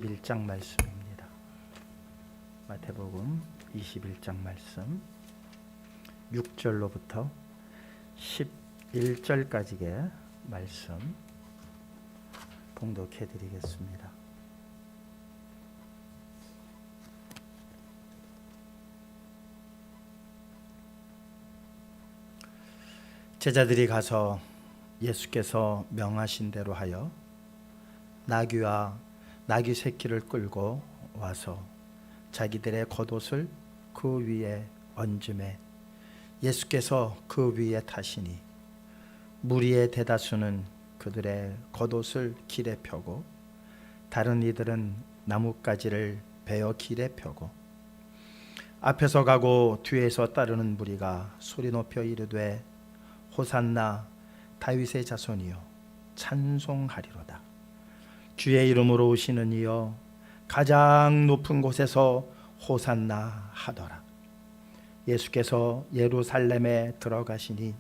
21장 말씀입니다. 마태복음 21장 말씀 6절로부터 11절까지의 말씀 봉독해 드리겠습니다. 제자들이 가서 예수께서 명하신 대로 하여 나귀와 나귀 새끼를 끌고 와서 자기들의 겉옷을 그 위에 얹음에 예수께서 그 위에 타시니 무리의 대다수는 그들의 겉옷을 길에 펴고 다른 이들은 나뭇가지를 베어 길에 펴고 앞에서 가고 뒤에서 따르는 무리가 소리 높여 이르되 호산나 다윗의 자손이여 찬송하리로다. 주의 이름으로 오시는 이여 가장 높은 곳에서 호산나 하더라. 예수께서 예루살렘에 들어가시니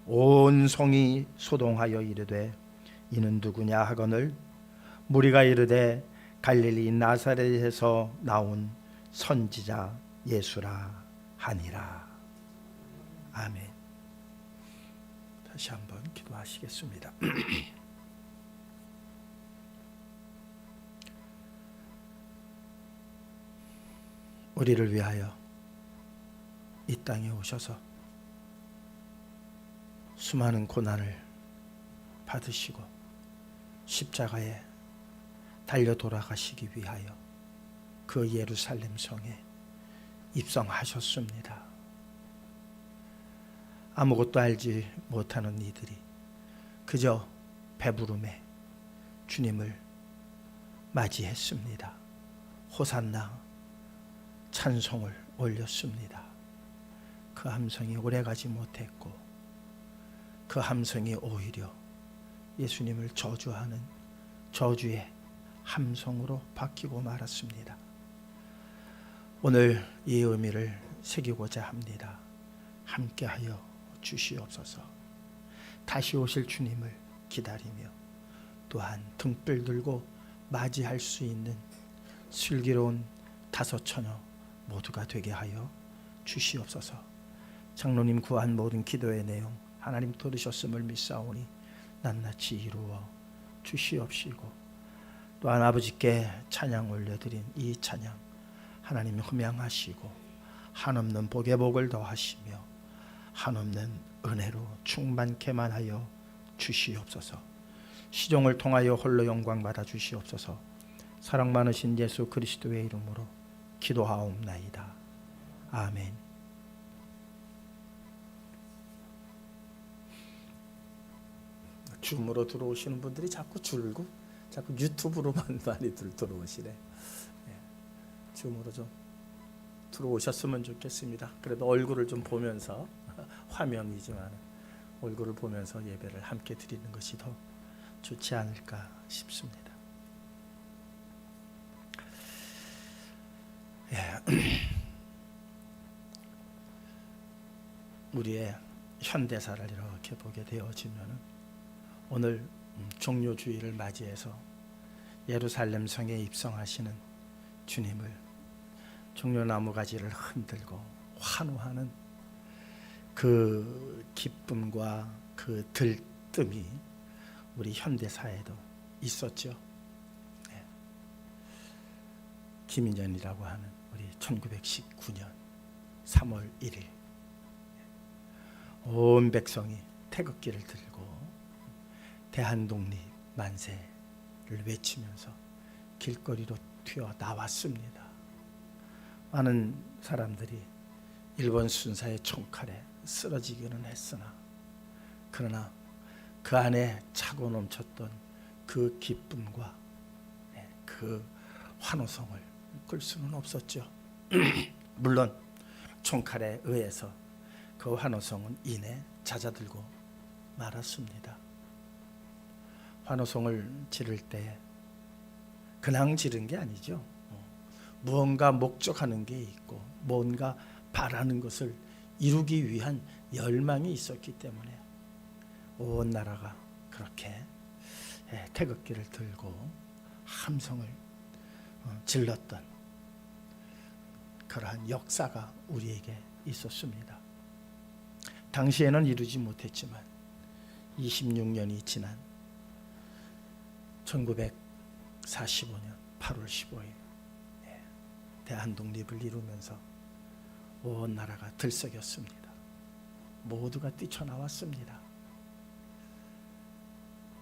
온 성이 소동하여 이르되 이는 누구냐 하거늘 무리가 이르되 갈릴리 나사렛에서 나온 선지자 예수라 하니라. 아멘. 다시 한번 기도하시겠습니다. 우리를 위하여 이 땅에 오셔서 수많은 고난을 받으시고 십자가에 달려 돌아가시기 위하여 그 예루살렘 성에 입성하셨습니다. 아무것도 알지 못하는 이들이 그저 배부름에 주님을 맞이했습니다. 호산나 찬송을 올렸습니다. 그 함성이 오래가지 못했고 그 함성이 오히려 예수님을 저주하는 저주의 함성으로 바뀌고 말았습니다. 오늘 이 의미를 새기고자 합니다. 함께하여 주시옵소서. 다시 오실 주님을 기다리며 또한 등불 들고 맞이할 수 있는 슬기로운 다섯 처녀 모두가 되게 하여 주시옵소서. 장로님 구한 모든 기도의 내용 하나님 들으셨음을 믿사오니 낱낱이 이루어 주시옵시고 또한 아버지께 찬양 올려드린 이 찬양 하나님 흠양하시고 한없는 복의 복을 더하시며 한없는 은혜로 충만케만 하여 주시옵소서. 시종을 통하여 홀로 영광 받아 주시옵소서. 사랑 많으신 예수 그리스도의 이름으로 기도하옵나이다. 아멘. 줌으로 들어오시는 분들이 자꾸 줄고 자꾸 유튜브로만 많이들 들어오시네. 줌으로 좀 들어오셨으면 좋겠습니다. 그래도 얼굴을 좀 보면서 화면이지만 얼굴을 보면서 예배를 함께 드리는 것이 더 좋지 않을까 싶습니다. 우리의 현대사를 이렇게 보게 되어지면 오늘 종료주의를 맞이해서 예루살렘 성에 입성하시는 주님을 종려나무 가지를 흔들고 환호하는 그 기쁨과 그 들뜸이 우리 현대사에도 있었죠. 김인년이라고 하는 우리 1919년 3월 1일 온 백성이 태극기를 들고 대한독립 만세를 외치면서 길거리로 튀어 나왔습니다. 많은 사람들이 일본 순사의 총칼에 쓰러지기는 했으나 그러나 그 안에 차고 넘쳤던 그 기쁨과 그 환호성을 끌 수는 없었죠. 물론 총칼에 의해서 그 환호성은 이내 잦아들고 말았습니다. 환호성을 지를 때 그냥 지른 게 아니죠. 무언가 목적하는 게 있고 뭔가 바라는 것을 이루기 위한 열망이 있었기 때문에 온 나라가 그렇게 태극기를 들고 함성을 질렀던 그러한 역사가 우리에게 있었습니다. 당시에는 이루지 못했지만 26년이 지난 1945년 8월 15일 대한독립을 이루면서 온 나라가 들썩였습니다. 모두가 뛰쳐나왔습니다.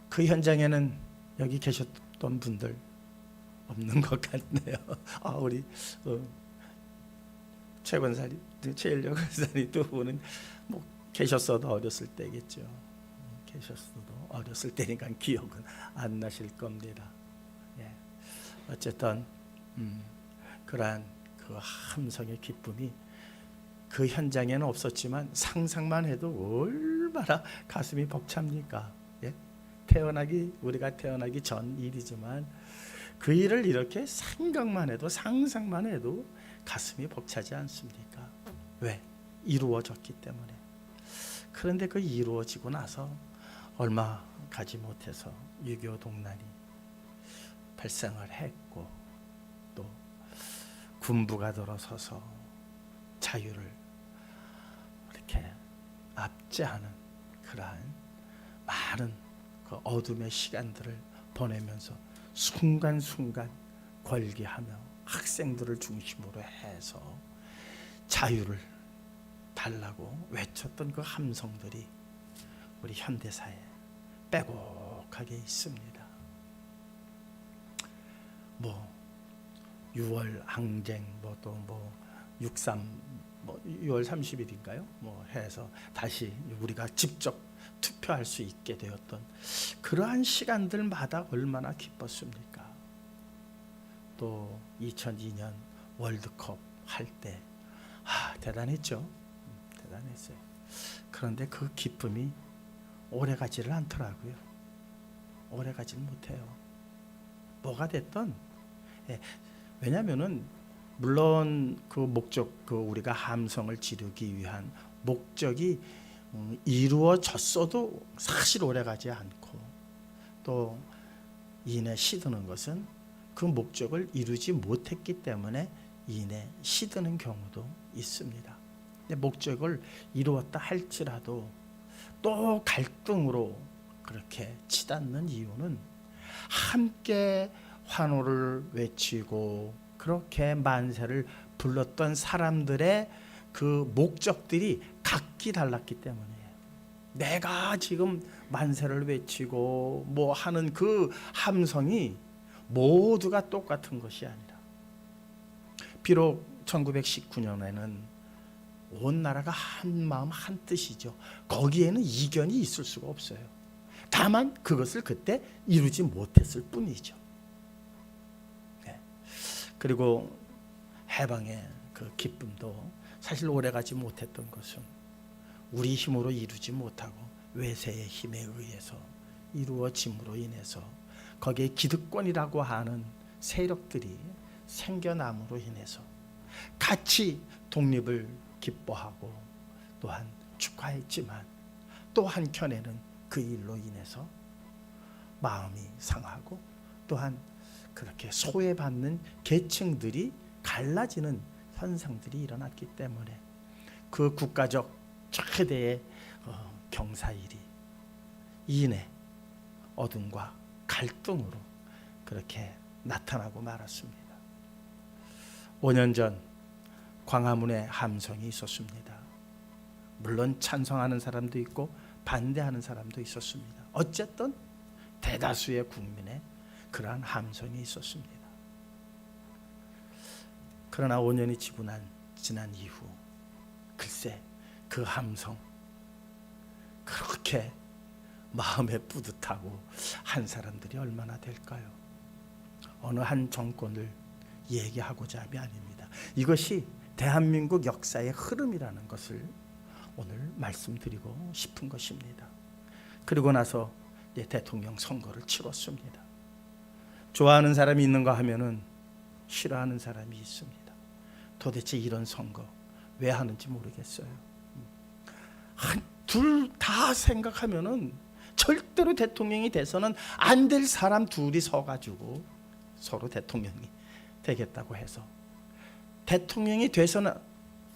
그 현장에는 여기 계셨던 분들 없는 것 같네요. 우리 최 권사님, 최일려 권사님 두 분은 뭐 계셨어도 어렸을 때겠죠. 계셨어도 어렸을 때니까 기억은 안 나실 겁니다. 어쨌든 그러한 그 함성의 기쁨이 그 현장에는 없었지만 상상만 해도 얼마나 가슴이 벅찹니까? 우리가 태어나기 전 일이지만 그 일을 이렇게 생각만 해도 상상만 해도 가슴이 벅차지 않습니까? 왜? 이루어졌기 때문에. 그런데 그 이루어지고 나서 얼마 가지 못해서 6.25 동란이 발생을 했고 또 군부가 들어서서 자유를 이렇게 압제하는 그러한 많은 그 어둠의 시간들을 보내면서 순간순간 걸기하며 학생들을 중심으로 해서 자유를 달라고 외쳤던 그 함성들이 우리 현대사에 빼곡하게 있습니다. 6월 항쟁, 63, 6월 30일인가요? 해서 다시 우리가 직접 투표할 수 있게 되었던 그러한 시간들마다 얼마나 기뻤습니까? 또 2002년 월드컵 할 때 대단했죠. 대단했어요. 그런데 그 기쁨이 오래가지를 않더라고요. 오래가지 못해요. 뭐가 됐든 왜냐하면은 물론 그 목적, 우리가 함성을 지르기 위한 목적이 이루어졌어도 사실 오래가지 않고 또 이내 시드는 것은 그 목적을 이루지 못했기 때문에 이내 시드는 경우도 있습니다. 근데 목적을 이루었다 할지라도 또 갈등으로 그렇게 치닫는 이유는 함께 환호를 외치고 그렇게 만세를 불렀던 사람들의 그 목적들이 각기 달랐기 때문이에요. 내가 지금 만세를 외치고 하는 그 함성이 모두가 똑같은 것이 아니라 비록 1919년에는 온 나라가 한 마음 한 뜻이죠. 거기에는 이견이 있을 수가 없어요. 다만 그것을 그때 이루지 못했을 뿐이죠. 그리고 해방의 그 기쁨도 사실 오래가지 못했던 것은 우리 힘으로 이루지 못하고 외세의 힘에 의해서 이루어짐으로 인해서 거기에 기득권이라고 하는 세력들이 생겨남으로 인해서 같이 독립을 기뻐하고 또한 축하했지만 또 한켠에는 그 일로 인해서 마음이 상하고 또한 그렇게 소외받는 계층들이 갈라지는 현상들이 일어났기 때문에 그 국가적 최대의 경사일이 이내 어둠과 갈등으로 그렇게 나타나고 말았습니다. 5년 전 광화문에 함성이 있었습니다. 물론 찬성하는 사람도 있고 반대하는 사람도 있었습니다. 어쨌든 대다수의 국민의 그러한 함성이 있었습니다. 그러나 5년이 지난 이후 글쎄 그 함성 그렇게 마음에 뿌듯하고 한 사람들이 얼마나 될까요? 어느 한 정권을 얘기하고자 함이 아닙니다. 이것이 대한민국 역사의 흐름이라는 것을 오늘 말씀드리고 싶은 것입니다. 그리고 나서 대통령 선거를 치렀습니다. 좋아하는 사람이 있는가 하면은 싫어하는 사람이 있습니다. 도대체 이런 선거 왜 하는지 모르겠어요. 둘 다 생각하면은 절대로 대통령이 돼서는 안 될 사람 둘이 서가지고 서로 대통령이 되겠다고 해서 대통령이 돼서는,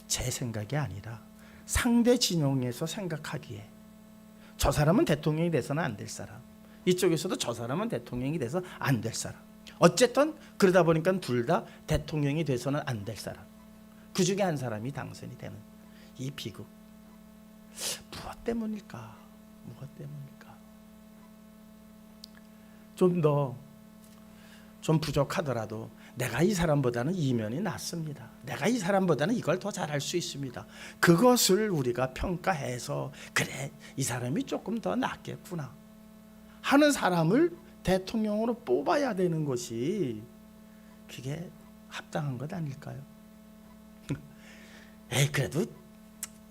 제 생각이 아니라 상대 진영에서 생각하기에 저 사람은 대통령이 돼서는 안 될 사람, 이쪽에서도 저 사람은 대통령이 돼서 안 될 사람, 어쨌든 그러다 보니까 둘 다 대통령이 돼서는 안 될 사람, 그 중에 한 사람이 당선이 되는 이 비극, 무엇 때문일까? 무엇 때문일까? 좀 부족하더라도 내가 이 사람보다는 이면이 낫습니다. 내가 이 사람보다는 이걸 더 잘할 수 있습니다. 그것을 우리가 평가해서 그래, 이 사람이 조금 더 낫겠구나 하는 사람을 대통령으로 뽑아야 되는 것이, 그게 합당한 것 아닐까요? 그래도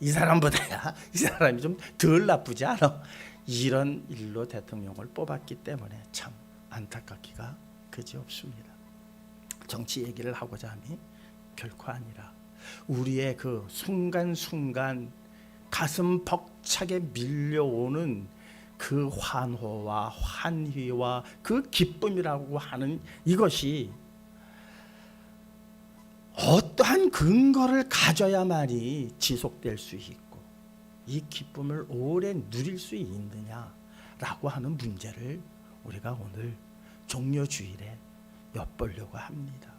이 사람보다야 이 사람이 좀 덜 나쁘지 않아, 이런 일로 대통령을 뽑았기 때문에 참 안타깝기가 그지없습니다. 정치 얘기를 하고자 함이 결코 아니라 우리의 그 순간순간 가슴 벅차게 밀려오는 그 환호와 환희와 그 기쁨이라고 하는 이것이 어떠한 근거를 가져야만이 지속될 수 있고 이 기쁨을 오래 누릴 수 있느냐라고 하는 문제를 우리가 오늘 종려주일에 엿보려고 합니다.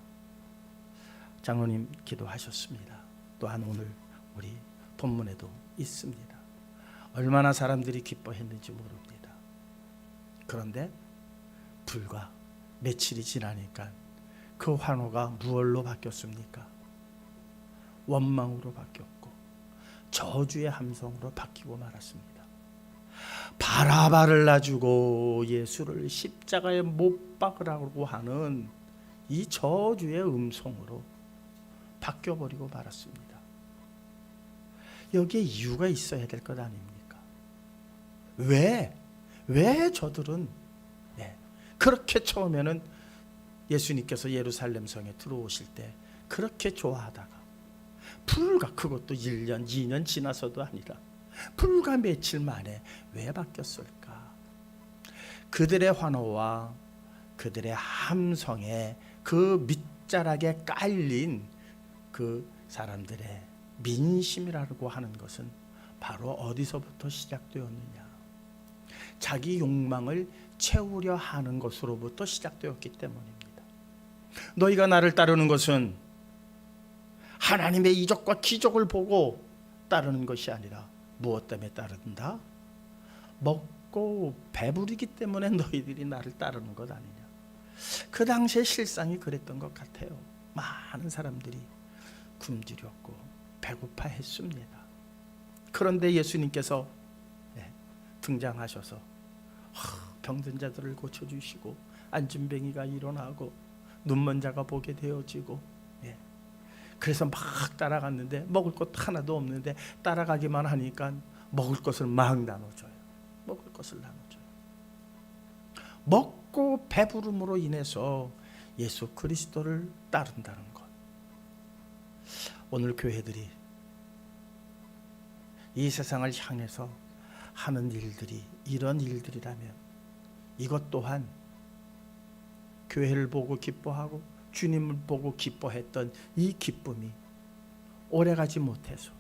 장로님 기도하셨습니다. 또한 오늘 우리 본문에도 있습니다. 얼마나 사람들이 기뻐했는지 모릅니다. 그런데 불과 며칠이 지나니까 그 환호가 무엇로 바뀌었습니까? 원망으로 바뀌었고 저주의 함성으로 바뀌고 말았습니다. 바라바를 놔주고 예수를 십자가에 못 박으라고 하는 이 저주의 음성으로 바뀌어버리고 말았습니다. 여기에 이유가 있어야 될 것 아닙니까? 왜 저들은 그렇게 처음에는 예수님께서 예루살렘 성에 들어오실 때 그렇게 좋아하다가 불과, 그것도 1년 2년 지나서도 아니라 불과 며칠 만에 왜 바뀌었을까? 그들의 환호와 그들의 함성에 그 밑자락에 깔린 그 사람들의 민심이라고 하는 것은 바로 어디서부터 시작되었느냐? 자기 욕망을 채우려 하는 것으로부터 시작되었기 때문입니다. 너희가 나를 따르는 것은 하나님의 이적과 기적을 보고 따르는 것이 아니라 무엇 때문에 따른다? 먹고 배부르기 때문에 너희들이 나를 따르는 것 아니냐? 그 당시에 실상이 그랬던 것 같아요. 많은 사람들이 굶주렸고 배고파했습니다. 그런데 예수님께서 등장하셔서 병든 자들을 고쳐주시고 안진뱅이가 일어나고 눈먼 자가 보게 되어지고, 그래서 막 따라갔는데 먹을 것 하나도 없는데 따라가기만 하니까 먹을 것을 막 나눠줘요. 먹을 것을 나눠줘요. 먹고 배부름으로 인해서 예수 그리스도를 따른다는 것. 오늘 교회들이 이 세상을 향해서 하는 일들이 이런 일들이라면 이것 또한 교회를 보고 기뻐하고 주님을 보고 기뻐했던 이 기쁨이 오래가지 못해서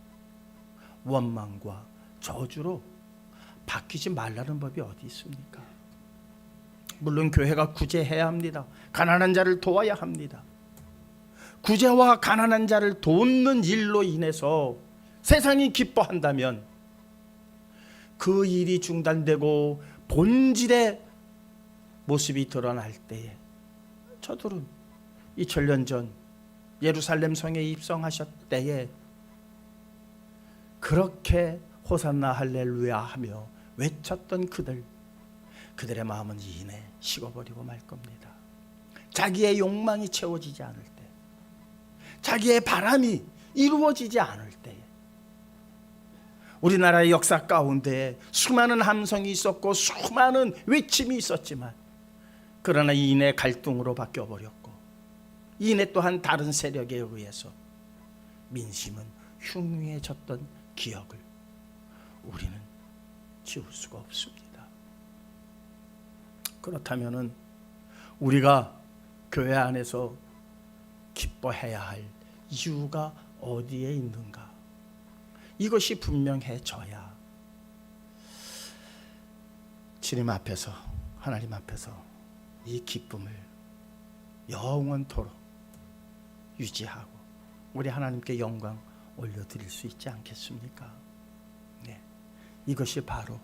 원망과 저주로 바뀌지 말라는 법이 어디 있습니까? 물론 교회가 구제해야 합니다. 가난한 자를 도와야 합니다. 구제와 가난한 자를 돕는 일로 인해서 세상이 기뻐한다면 그 일이 중단되고 본질의 모습이 드러날 때에 저들은 2000년 전 예루살렘 성에 입성하셨 때에 그렇게 호산나 할렐루야 하며 외쳤던 그들의 마음은 이내 식어버리고 말 겁니다. 자기의 욕망이 채워지지 않을 때, 자기의 바람이 이루어지지 않을 때, 우리나라의 역사 가운데 수많은 함성이 있었고 수많은 외침이 있었지만 그러나 이내 갈등으로 바뀌어버렸고 이내 또한 다른 세력에 의해서 민심은 흉흉해졌던 기억을 우리는 지울 수가 없습니다. 그렇다면은 우리가 교회 안에서 기뻐해야 할 이유가 어디에 있는가? 이것이 분명해져야 주님 앞에서, 하나님 앞에서 이 기쁨을 영원토록 유지하고 우리 하나님께 영광 올려드릴 수 있지 않겠습니까? 네. 이것이 바로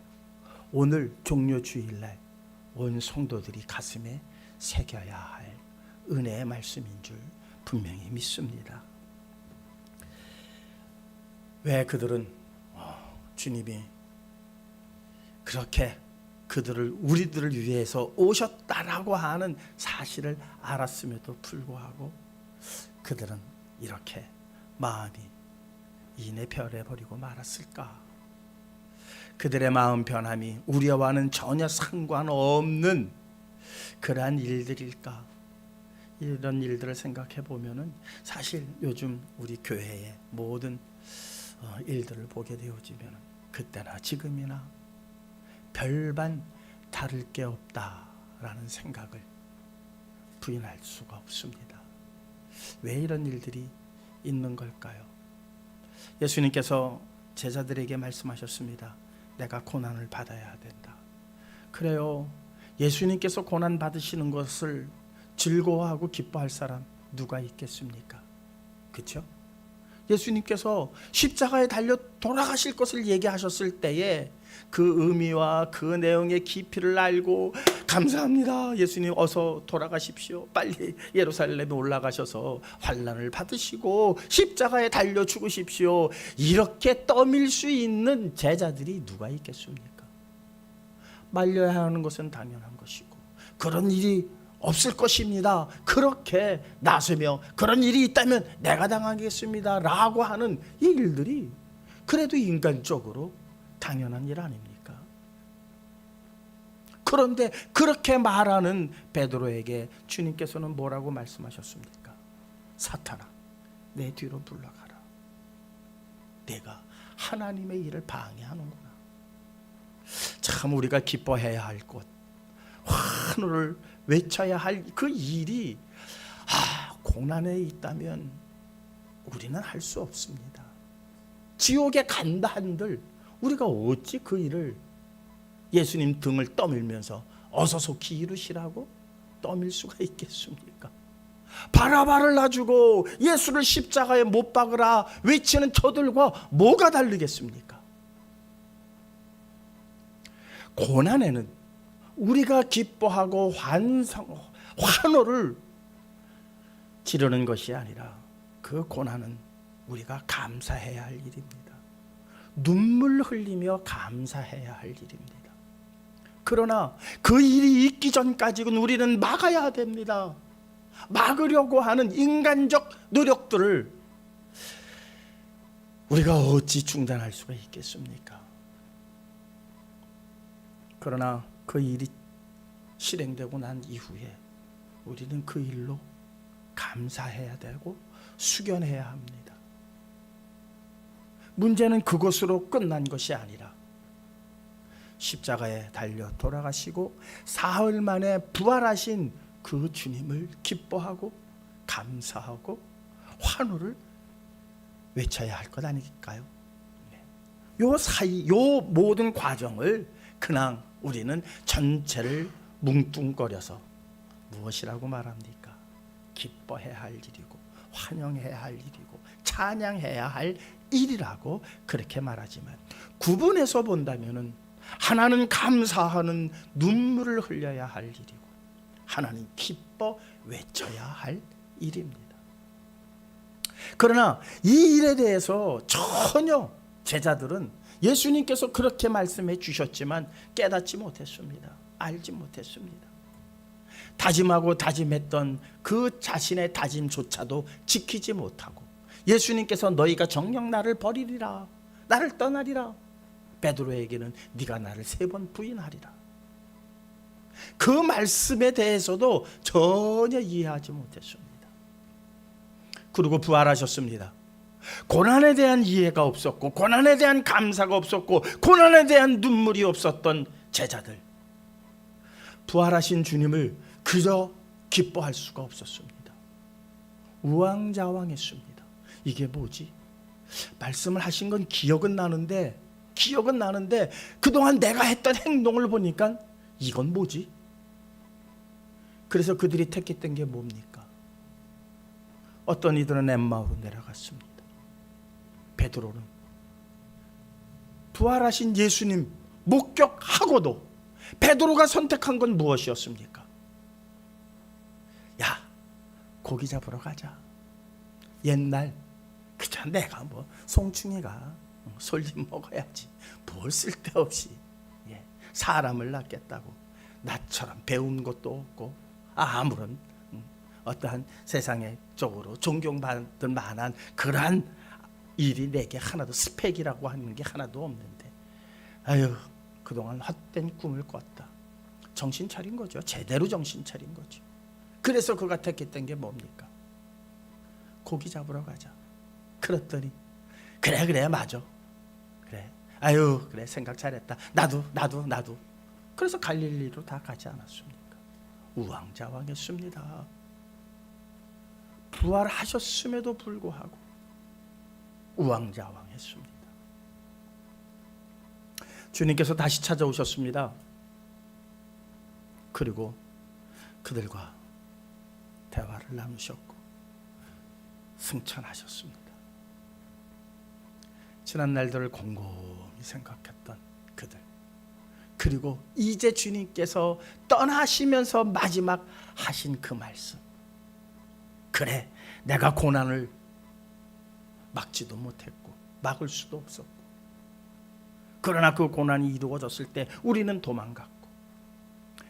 오늘 종료주일날 온 성도들이 가슴에 새겨야 할 은혜의 말씀인 줄 분명히 믿습니다. 왜 그들은 주님이 그렇게 우리들을 위해서 오셨다라고 하는 사실을 알았음에도 불구하고 그들은 이렇게 마음이 이내 변해버리고 말았을까? 그들의 마음 변함이 우리와는 전혀 상관없는 그러한 일들일까? 이런 일들을 생각해 보면은 사실 요즘 우리 교회의 모든 일들을 보게 되어지면 그때나 지금이나 별반 다를 게 없다라는 생각을 부인할 수가 없습니다. 왜 이런 일들이 있는 걸까요? 예수님께서 제자들에게 말씀하셨습니다. 내가 고난을 받아야 된다. 그래요. 예수님께서 고난 받으시는 것을 즐거워하고 기뻐할 사람 누가 있겠습니까? 그렇죠? 예수님께서 십자가에 달려 돌아가실 것을 얘기하셨을 때에 그 의미와 그 내용의 깊이를 알고 감사합니다. 예수님 어서 돌아가십시오. 빨리 예루살렘에 올라가셔서 환난을 받으시고 십자가에 달려 죽으십시오. 이렇게 떠밀 수 있는 제자들이 누가 있겠습니까? 말려야 하는 것은 당연한 것이고 그런 일이 없을 것입니다. 그렇게 나서며 그런 일이 있다면 내가 당하겠습니다 라고 하는 이 일들이 그래도 인간적으로 당연한 일 아닙니까? 그런데 그렇게 말하는 베드로에게 주님께서는 뭐라고 말씀하셨습니까? 사탄아, 내 뒤로 물러가라. 내가 하나님의 일을 방해하는구나. 참 우리가 기뻐해야 할 것, 환호를 외쳐야 할 그 일이 고난에 있다면 우리는 할 수 없습니다. 지옥에 간다 한들 우리가 어찌 그 일을 예수님 등을 떠밀면서 어서 속히 이루시라고 떠밀 수가 있겠습니까? 바라바를 놔주고 예수를 십자가에 못 박으라 외치는 저들과 뭐가 다르겠습니까? 고난에는 우리가 기뻐하고 환호를 지르는 것이 아니라 그 고난은 우리가 감사해야 할 일입니다. 눈물 흘리며 감사해야 할 일입니다. 그러나 그 일이 있기 전까지는 우리는 막아야 됩니다. 막으려고 하는 인간적 노력들을 우리가 어찌 중단할 수가 있겠습니까? 그러나 그 일이 실행되고 난 이후에 우리는 그 일로 감사해야 되고 숙연해야 합니다. 문제는 그것으로 끝난 것이 아니라 십자가에 달려 돌아가시고 사흘 만에 부활하신 그 주님을 기뻐하고 감사하고 환호를 외쳐야 할 것 아닐까요? 요 사이, 요 모든 과정을 그냥 우리는 전체를 뭉뚱거려서 무엇이라고 말합니까? 기뻐해야 할 일이고 환영해야 할 일이고 찬양해야 할 일이라고 그렇게 말하지만 구분해서 본다면은 하나는 감사하는 눈물을 흘려야 할 일이고 하나는 기뻐 외쳐야 할 일입니다. 그러나 이 일에 대해서 전혀 제자들은 예수님께서 그렇게 말씀해 주셨지만 깨닫지 못했습니다. 알지 못했습니다. 다짐하고 다짐했던 그 자신의 다짐조차도 지키지 못하고 예수님께서 너희가 정녕 나를 버리리라, 나를 떠나리라. 베드로에게는 네가 나를 3번 부인하리라. 그 말씀에 대해서도 전혀 이해하지 못했습니다. 그리고 부활하셨습니다. 고난에 대한 이해가 없었고 고난에 대한 감사가 없었고 고난에 대한 눈물이 없었던 제자들, 부활하신 주님을 그저 기뻐할 수가 없었습니다. 우왕좌왕했습니다. 이게 뭐지? 말씀을 하신 건 기억은 나는데 그동안 내가 했던 행동을 보니까 이건 뭐지? 그래서 그들이 택했던 게 뭡니까? 어떤 이들은 엠마오로 내려갔습니다. 베드로는 부활하신 예수님 목격하고도 베드로가 선택한 건 무엇이었습니까? 야, 고기 잡으러 가자. 옛날 그저 내가 뭐 송충이가 솔잎 먹어야지 뭘 쓸데없이 사람을 낳겠다고 나처럼 배운 것도 없고 아무런 어떠한 세상의 쪽으로 존경받을 만한 그러한 일이 내게 하나도 스펙이라고 하는 게 하나도 없는데 아유 그동안 헛된 꿈을 꿨다. 정신 차린 거죠. 제대로 정신 차린 거죠. 그래서 그가 택했던 게 뭡니까? 고기 잡으러 가자. 그랬더니 그래 맞아. 그래 아유 그래 생각 잘했다. 나도. 그래서 갈릴리로 다 가지 않았습니까? 우왕좌왕했습니다. 부활하셨음에도 불구하고 우왕좌왕했습니다. 주님께서 다시 찾아오셨습니다. 그리고 그들과 대화를 나누셨고 승천하셨습니다. 지난 날들을 곰곰이 생각했던 그들, 그리고 이제 주님께서 떠나시면서 마지막 하신 그 말씀, 그래 내가 고난을 막지도 못했고 막을 수도 없었고 그러나 그 고난이 이루어졌을 때 우리는 도망갔고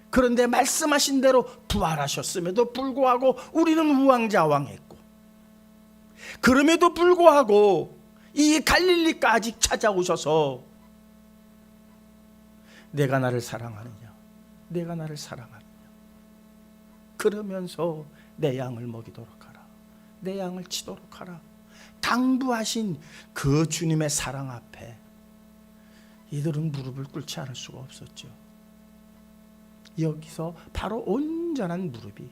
그런데 말씀하신 대로 부활하셨음에도 불구하고 우리는 우왕좌왕했고 그럼에도 불구하고 이 갈릴리까지 찾아오셔서 내가 나를 사랑하느냐 내가 나를 사랑하느냐 그러면서 내 양을 먹이도록 하라 내 양을 치도록 하라 당부하신 그 주님의 사랑 앞에 이들은 무릎을 꿇지 않을 수가 없었죠. 여기서 바로 온전한 무릎이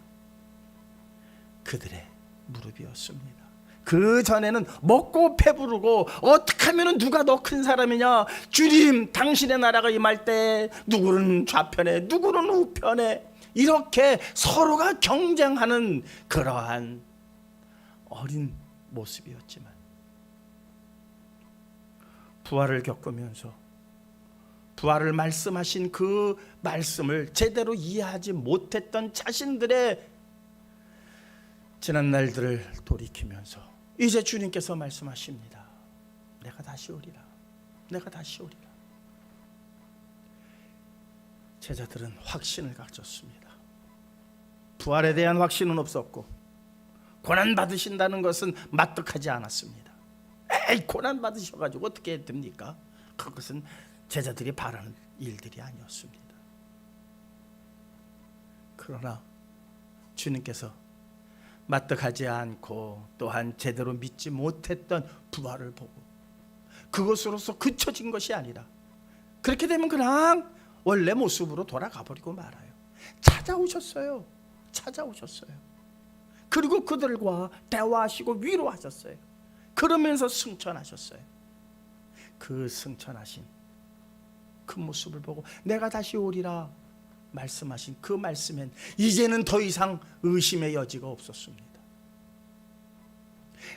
그들의 무릎이었습니다. 그 전에는 먹고 배부르고 어떻게 하면 누가 더 큰 사람이냐, 주님 당신의 나라가 임할 때 누구는 좌편에 누구는 우편에 이렇게 서로가 경쟁하는 그러한 어린 모습이었지만 부활을 겪으면서 부활을 말씀하신 그 말씀을 제대로 이해하지 못했던 자신들의 지난 날들을 돌이키면서 이제 주님께서 말씀하십니다. 내가 다시 오리라. 내가 다시 오리라. 제자들은 확신을 가졌습니다. 부활에 대한 확신은 없었고 고난 받으신다는 것은 마뜩하지 않았습니다. 에이 고난 받으셔가지고 어떻게 됩니까? 그것은 제자들이 바라는 일들이 아니었습니다. 그러나 주님께서 마뜩하지 않고 또한 제대로 믿지 못했던 부활을 보고 그것으로서 그쳐진 것이 아니라 그렇게 되면 그냥 원래 모습으로 돌아가 버리고 말아요. 찾아오셨어요. 그리고 그들과 대화하시고 위로하셨어요. 그러면서 승천하셨어요. 그 승천하신 그 모습을 보고 내가 다시 오리라 말씀하신 그 말씀엔 이제는 더 이상 의심의 여지가 없었습니다.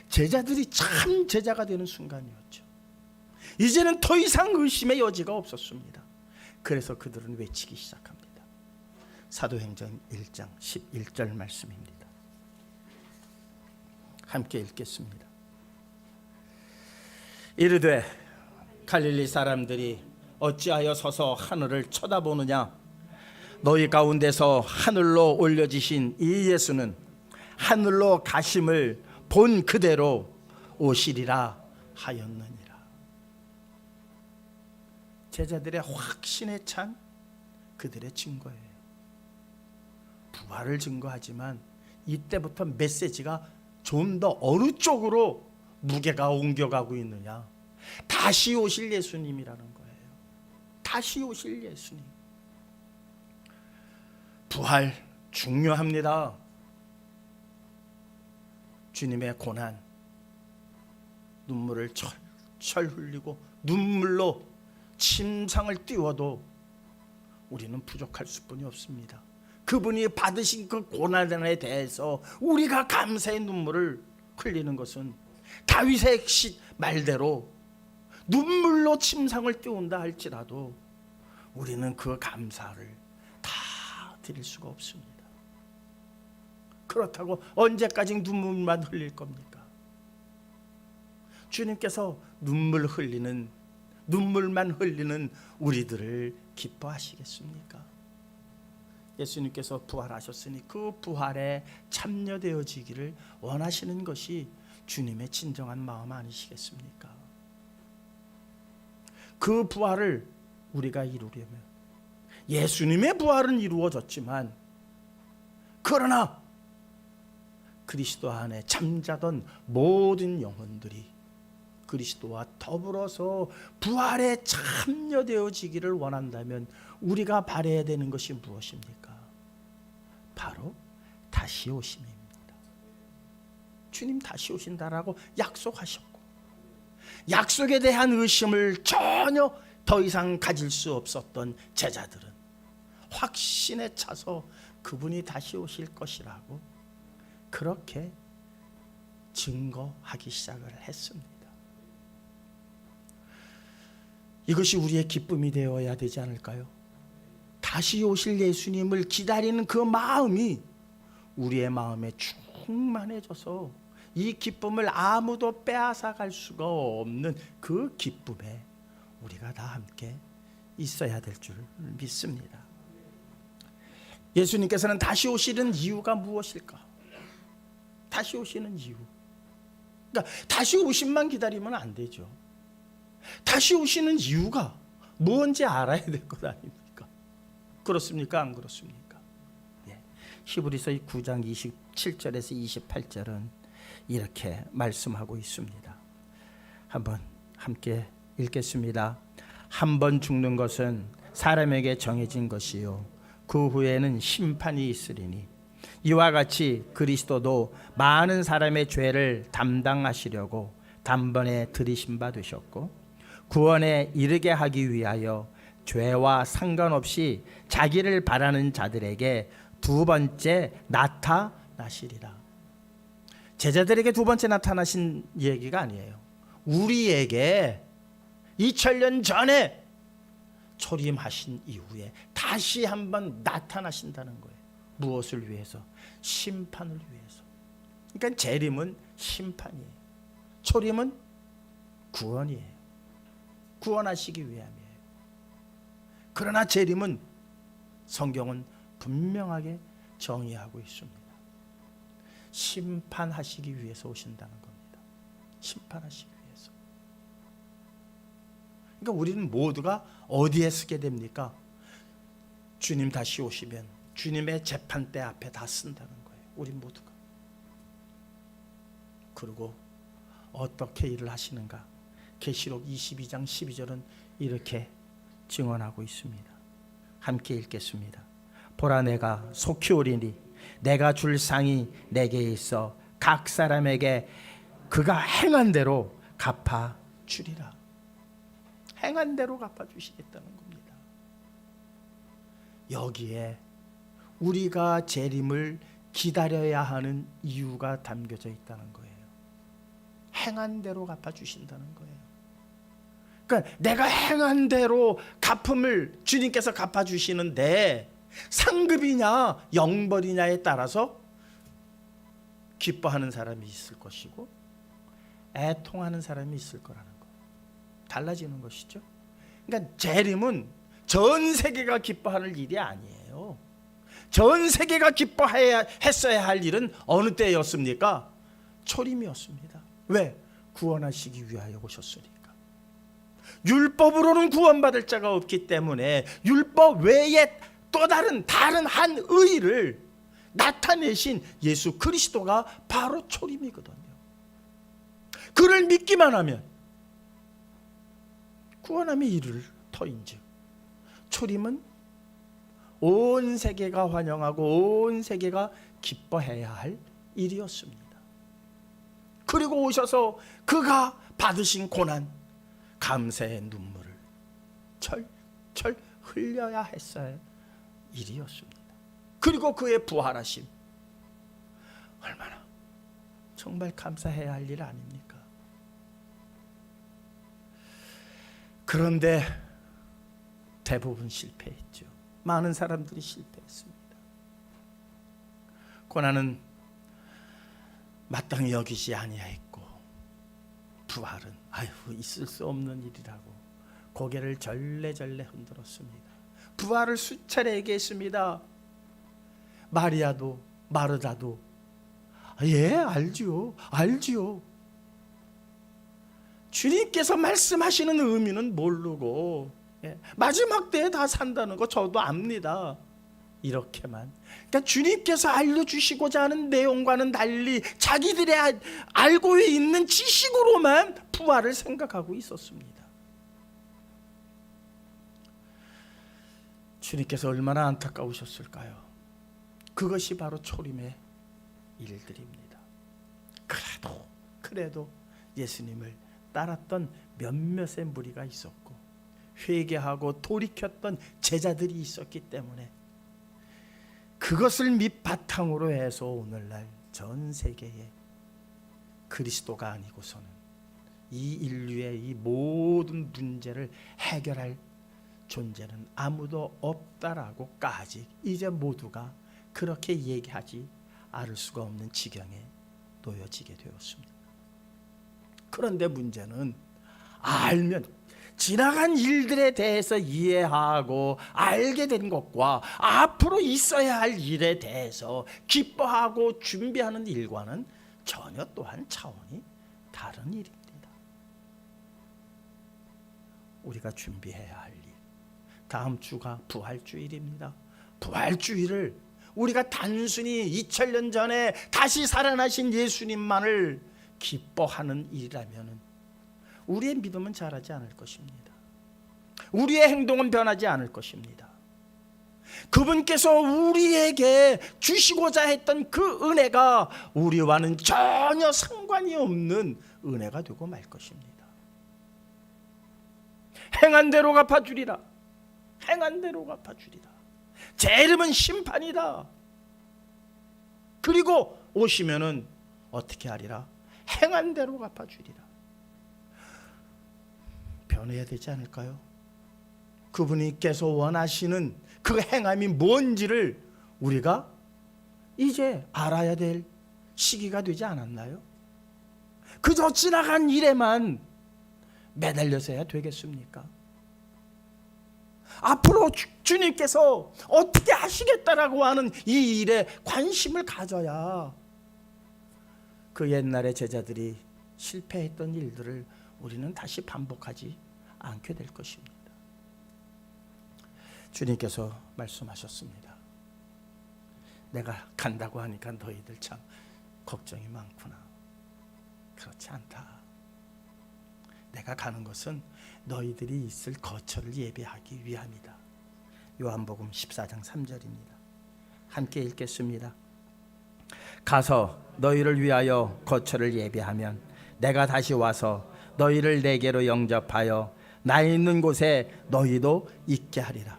제자들이 참 제자가 되는 순간이었죠. 이제는 더 이상 의심의 여지가 없었습니다. 그래서 그들은 외치기 시작합니다. 사도행전 1장 11절 말씀입니다. 함께 읽겠습니다. 이르되 갈릴리 사람들이 어찌하여 서서 하늘을 쳐다보느냐? 너희 가운데서 하늘로 올려지신 이 예수는 하늘로 가심을 본 그대로 오시리라 하였느니라. 제자들의 확신에 찬 그들의 증거예요. 부활을 증거하지만 이때부터 메시지가 좀 더 어느 쪽으로 무게가 옮겨가고 있느냐? 다시 오실 예수님이라는 거예요. 다시 오실 예수님. 부활 중요합니다. 주님의 고난, 눈물을 철철 흘리고 눈물로 침상을 띄워도 우리는 부족할 수뿐이 없습니다. 그분이 받으신 그 고난에 대해서 우리가 감사의 눈물을 흘리는 것은 다윗의 말대로 눈물로 침상을 띄운다 할지라도 우리는 그 감사를 다 드릴 수가 없습니다. 그렇다고 언제까지 눈물만 흘릴 겁니까? 주님께서 눈물만 흘리는 우리들을 기뻐하시겠습니까? 예수님께서 부활하셨으니 그 부활에 참여되어지기를 원하시는 것이 주님의 진정한 마음 아니시겠습니까? 그 부활을 우리가 이루려면 예수님의 부활은 이루어졌지만 그러나 그리스도 안에 잠자던 모든 영혼들이 그리스도와 더불어서 부활에 참여되어지기를 원한다면 우리가 바라야 되는 것이 무엇입니까? 바로 다시 오심입니다. 주님 다시 오신다라고 약속하셨고 약속에 대한 의심을 전혀 더 이상 가질 수 없었던 제자들은 확신에 차서 그분이 다시 오실 것이라고 그렇게 증거하기 시작을 했습니다. 이것이 우리의 기쁨이 되어야 되지 않을까요? 다시 오실 예수님을 기다리는 그 마음이 우리의 마음에 충만해져서 이 기쁨을 아무도 빼앗아 갈 수가 없는 그 기쁨에 우리가 다 함께 있어야 될 줄 믿습니다. 예수님께서는 다시 오시는 이유가 무엇일까? 다시 오시는 이유. 그러니까 다시 오심만 기다리면 안 되죠. 다시 오시는 이유가 뭔지 알아야 될 것 아닙니까? 그렇습니까? 안 그렇습니까? 예. 히브리서 9장 27절에서 28절은 이렇게 말씀하고 있습니다. 한번 함께 읽겠습니다. 한 번 죽는 것은 사람에게 정해진 것이요 그 후에는 심판이 있으리니 이와 같이 그리스도도 많은 사람의 죄를 담당하시려고 단번에 들이신 바 되셨고 구원에 이르게 하기 위하여 죄와 상관없이 자기를 바라는 자들에게 두 번째 나타나시리라. 제자들에게 두 번째 나타나신 얘기가 아니에요. 우리에게 2000년 전에 초림하신 이후에 다시 한번 나타나신다는 거예요. 무엇을 위해서? 심판을 위해서. 그러니까 재림은 심판이에요. 초림은 구원이에요. 구원하시기 위함이에요. 그러나 재림은 성경은 분명하게 정의하고 있습니다. 심판하시기 위해서 오신다는 겁니다. 심판하시기 위해서. 그러니까 우리는 모두가 어디에 서게 됩니까? 주님 다시 오시면 주님의 재판대 앞에 다 쓴다는 거예요. 우리 모두가. 그리고 어떻게 일을 하시는가? 계시록 22장 12절은 이렇게 증언하고 있습니다. 함께 읽겠습니다. 보라 내가 속히 오리니 내가 줄 상이 내게 있어 각 사람에게 그가 행한 대로 갚아 주리라. 행한 대로 갚아 주시겠다는 겁니다. 여기에 우리가 재림을 기다려야 하는 이유가 담겨져 있다는 거예요. 행한 대로 갚아 주신다는 거예요. 그러니까 내가 행한 대로 갚음을 주님께서 갚아 주시는데 상급이냐 영벌이냐에 따라서 기뻐하는 사람이 있을 것이고 애통하는 사람이 있을 거라는 거예요. 달라지는 것이죠. 그러니까 재림은 전 세계가 기뻐할 일이 아니에요. 전 세계가 기뻐해야 했어야 할 일은 어느 때였습니까? 초림이었습니다. 왜? 구원하시기 위하여 오셨으니까. 율법으로는 구원받을 자가 없기 때문에 율법 외에 또 다른 한 의를 나타내신 예수 그리스도가 바로 초림이거든요. 그를 믿기만 하면 구원함이 이를 터인즉 초림은 온 세계가 환영하고 온 세계가 기뻐해야 할 일이었습니다. 그리고 오셔서 그가 받으신 고난, 감사의 눈물을 철철 흘려야 했어야 일이었습니다. 그리고 그의 부활하심, 얼마나 정말 감사해야 할 일 아닙니까? 그런데 대부분 실패했죠. 많은 사람들이 실패했습니다. 고난은 마땅히 여기지 아니하였고, 부활은 아유 있을 수 없는 일이라고 고개를 절레절레 흔들었습니다. 부활을 수차례 얘기했습니다. 마리아도 마르다도 예 알지요, 알지요. 주님께서 말씀하시는 의미는 모르고 마지막 때에 다 산다는 거 저도 압니다. 이렇게만, 그러니까 주님께서 알려주시고자 하는 내용과는 달리 자기들의 알고 있는 지식으로만 부활을 생각하고 있었습니다. 주님께서 얼마나 안타까우셨을까요? 그것이 바로 초림의 일들입니다. 그래도 예수님을 따랐던 몇몇의 무리가 있었고, 회개하고 돌이켰던 제자들이 있었기 때문에 그것을 밑바탕으로 해서 오늘날 전 세계에 그리스도가 아니고서는 이 인류의 이 모든 문제를 해결할 존재는 아무도 없다라고까지 이제 모두가 그렇게 얘기하지 않을 수가 없는 지경에 놓여지게 되었습니다. 그런데 문제는 알면 지나간 일들에 대해서 이해하고 알게 된 것과 앞으로 있어야 할 일에 대해서 기뻐하고 준비하는 일과는 전혀 또한 차원이 다른 일입니다. 우리가 준비해야 할 일, 다음 주가 부활주일입니다. 부활주일을 우리가 단순히 2000년 전에 다시 살아나신 예수님만을 기뻐하는 일이라면 우리의 믿음은 자라지 않을 것입니다. 우리의 행동은 변하지 않을 것입니다. 그분께서 우리에게 주시고자 했던 그 은혜가 우리와는 전혀 상관이 없는 은혜가 되고 말 것입니다. 행한 대로 갚아주리라. 행한 대로 갚아주리라. 제 이름은 심판이다. 그리고 오시면은 어떻게 하리라? 행한 대로 갚아주리라. 변해야 되지 않을까요? 그분께서 원하시는 그 행함이 뭔지를 우리가 이제 알아야 될 시기가 되지 않았나요? 그저 지나간 일에만 매달려서야 되겠습니까? 앞으로 주님께서 어떻게 하시겠다라고 하는 이 일에 관심을 가져야 그 옛날의 제자들이 실패했던 일들을 우리는 다시 반복하지 않게 될 것입니다. 주님께서 말씀하셨습니다. 내가 간다고 하니까 너희들 참 걱정이 많구나. 그렇지 않다. 내가 가는 것은 너희들이 있을 거처를 예비하기 위함이다. 요한복음 14장 3절입니다. 함께 읽겠습니다. 가서 너희를 위하여 거처를 예비하면 내가 다시 와서 너희를 내게로 영접하여 나 있는 곳에 너희도 있게 하리라.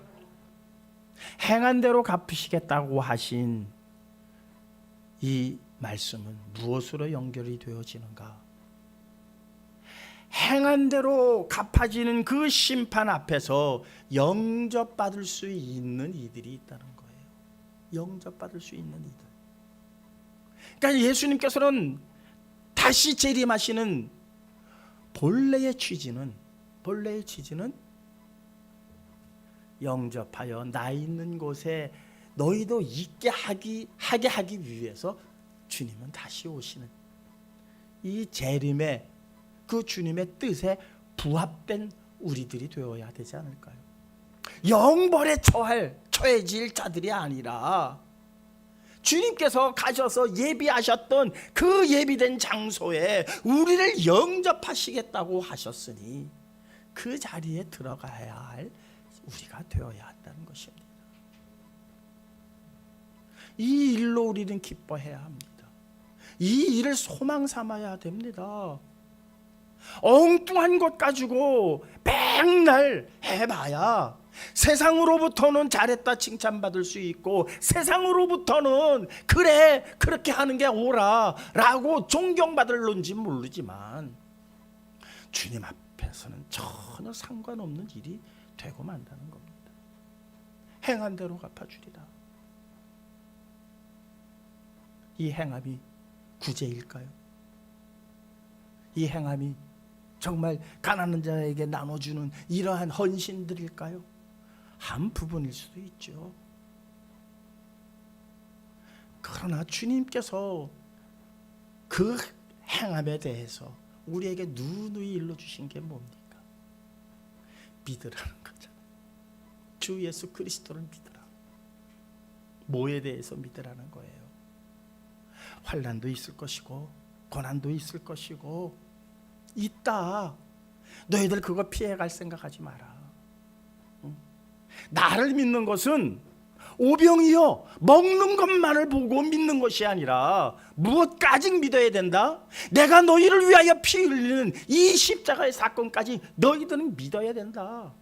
행한 대로 갚으시겠다고 하신 이 말씀은 무엇으로 연결이 되어지는가? 행한 대로 갚아지는 그 심판 앞에서 영접받을 수 있는 이들이 있다는 거예요. 영접받을 수 있는 이들. 그러니까 예수님께서는 다시 재림하시는 본래의 취지는 영접하여 나 있는 곳에 너희도 있게 하게 하기 위해서 주님은 다시 오시는 이 재림의 그 주님의 뜻에 부합된 우리들이 되어야 되지 않을까요? 영벌에 처해질 자들이 아니라 주님께서 가셔서 예비하셨던 그 예비된 장소에 우리를 영접하시겠다고 하셨으니 그 자리에 들어가야 할 우리가 되어야 한다는 것입니다. 이 일로 우리는 기뻐해야 합니다. 이 일을 소망 삼아야 됩니다. 엉뚱한 것 가지고 맨날 해봐야 세상으로부터는 잘했다 칭찬받을 수 있고, 세상으로부터는 그래 그렇게 하는 게 옳아 라고 존경받을런지 모르지만, 주님 앞에서는 전혀 상관없는 일이 되고 만다는 겁니다. 행한 대로 갚아주리라. 이 행함이 구제일까요? 이 행함이 정말 가난한 자에게 나눠주는 이러한 헌신들일까요? 한 부분일 수도 있죠. 그러나 주님께서 그 행함에 대해서 우리에게 누누이 일러주신 게 뭡니까? 믿으라는 거잖아요. 주 예수 그리스도를 믿으라. 뭐에 대해서 믿으라는 거예요? 환난도 있을 것이고 고난도 있을 것이고 있다. 너희들 그거 피해갈 생각하지 마라. 나를 믿는 것은 오병이어 먹는 것만을 보고 믿는 것이 아니라 무엇까지 믿어야 된다? 내가 너희를 위하여 피 흘리는 이 십자가의 사건까지 너희들은 믿어야 된다.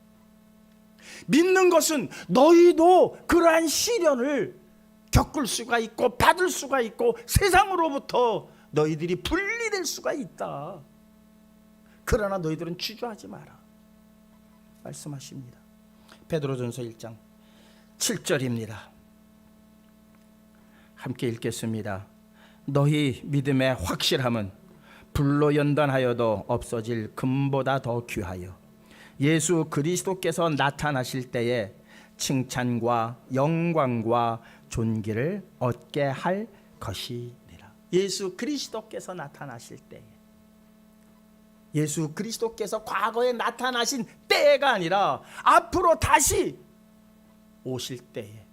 믿는 것은 너희도 그러한 시련을 겪을 수가 있고 받을 수가 있고 세상으로부터 너희들이 분리될 수가 있다. 그러나 너희들은 주저하지 마라 말씀하십니다. 베드로전서 1장 7절입니다. 함께 읽겠습니다. 너희 믿음의 확실함은 불로 연단하여도 없어질 금보다 더 귀하여 예수 그리스도께서 나타나실 때에 칭찬과 영광과 존귀를 얻게 할 것이니라. 예수 그리스도께서 나타나실 때에, 예수 그리스도께서 과거에 나타나신 때가 아니라 앞으로 다시 오실 때에